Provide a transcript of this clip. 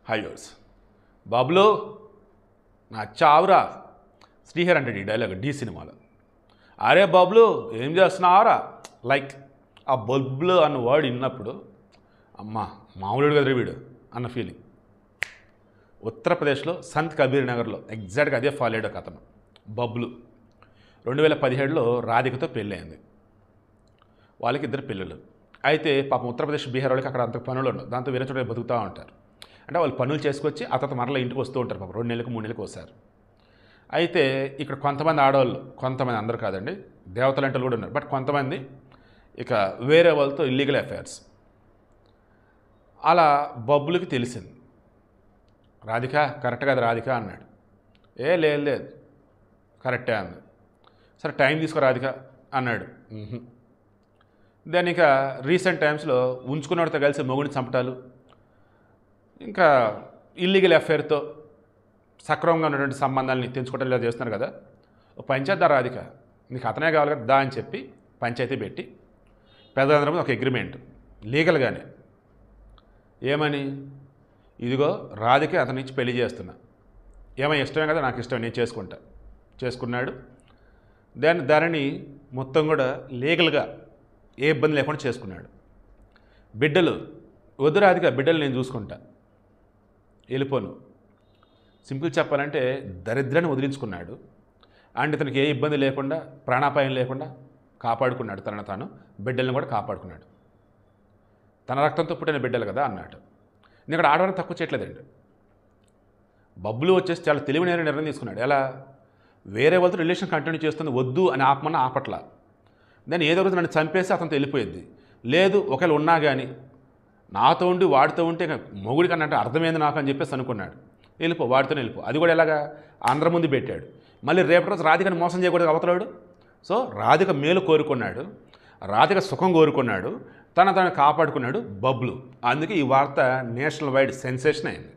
హైవర్స్ బాబులో నా చావురా శ్రీహర్ అంటాడు ఈ డైలాగ్ డి సినిమాలో. అరే బాబులు ఏం చేస్తున్నావురా, లైక్ ఆ బల్బులు అన్న వర్డ్ విన్నప్పుడు అమ్మ మామూలుడు కదా వీడు అన్న ఫీలింగ్. ఉత్తరప్రదేశ్లో సంత్ కబీర్ నగర్లో ఎగ్జాక్ట్గా అదే ఫాలో అయ్యాడు ఒక అతను. బబ్లు 2017లో రాధికతో పెళ్ళి అయింది. వాళ్ళకి 2 పిల్లలు. అయితే పాపం ఉత్తరప్రదేశ్ బీహార్ వాళ్ళకి అక్కడ అంత పనులు ఉండవు, దాంతో వేరే చోట బతుకుతూ ఉంటారు. అంటే వాళ్ళు పనులు చేసుకొచ్చి ఆ తర్వాత మరలా ఇంటికి వస్తూ ఉంటారు పాపం 2 నెలలకు 3 నెలలకు వస్తారు. అయితే ఇక్కడ కొంతమంది ఆడవాళ్ళు, కొంతమంది అందరూ కాదండి, దేవతలంటలు కూడా ఉన్నారు, బట్ కొంతమంది ఇక వేరే వాళ్ళతో ఇల్లీగల్ అఫైర్స్. అలా బబ్బులకి తెలిసింది. రాధిక కరెక్ట్ కాదు రాధిక అన్నాడు. లేదు లేదు కరెక్టే అంది. సరే టైం తీసుకో రాధిక అన్నాడు. దాని ఇక రీసెంట్ టైమ్స్లో ఉంచుకున్నవాడితో కలిసి మొగుడిని చంపటాలు, ఇంకా ఇల్లీగల్ అఫైర్తో సక్రమంగా ఉన్నటువంటి సంబంధాలని తెంచుకోవటం ఇలా చేస్తున్నారు కదా. పంచాయతీ రాధిక నీకు అతనే కావాలి కదా దా అని చెప్పి పంచాయతీ పెట్టి పెద్దలందరం ఒక అగ్రిమెంట్ లీగల్గానే ఏమని, ఇదిగో రాధిక అతని నుంచి పెళ్లి చేస్తున్నా, ఏమో ఇష్టమే కదా నాకు ఇష్టం నేను చేసుకుంటా. చేసుకున్నాడు. దానిని మొత్తం కూడా లీగల్గా ఏ ఇబ్బంది లేకుండా చేసుకున్నాడు. బిడ్డలు వద్దు రాధిక, బిడ్డలు నేను చూసుకుంటా, వెళ్ళిపోను. సింపుల్ చెప్పాలంటే దరిద్రాన్ని వదిలించుకున్నాడు. అండ్ ఇతనికి ఏ ఇబ్బంది లేకుండా ప్రాణాపాయం లేకుండా కాపాడుకున్నాడు తనను తాను, బిడ్డలను కూడా కాపాడుకున్నాడు. తన రక్తంతో పుట్టిన బిడ్డలు కదా అన్నాడు. నేను ఇక్కడ ఆడవాళ్ళని తక్కువ చేయట్లేదండి. బబ్బులు వచ్చేసి చాలా తెలివైన నిర్ణయం తీసుకున్నాడు. ఎలా, వేరే వాళ్ళతో రిలేషన్ కంటిన్యూ చేస్తుంది వద్దు అని ఆపమన్నా ఆపట్ల. దాన్ని ఏదో రోజు నన్ను చంపేసి అతనితో వెళ్ళిపోయింది. లేదు ఒకవేళ ఉన్నా కానీ నాతో ఉండి వాడితో ఉంటే మొగుడి కన్నా అంటే అర్థమైంది నాకు అని చెప్పేసి అనుకున్నాడు. వాడితోనే వెళ్ళిపో. అది కూడా ఎలాగా ఆంధ్ర ముందు పెట్టాడు. మళ్ళీ రేపటి రోజు రాధికని మోసం చేయకూడదు అవతలాడు. సో రాధిక మేలు కోరుకున్నాడు, రాధిక సుఖం కోరుకున్నాడు, తను కాపాడుకున్నాడు బబ్లు. అందుకే ఈ వార్త నేషనల్ వైడ్ సెన్సేషన్ అయింది.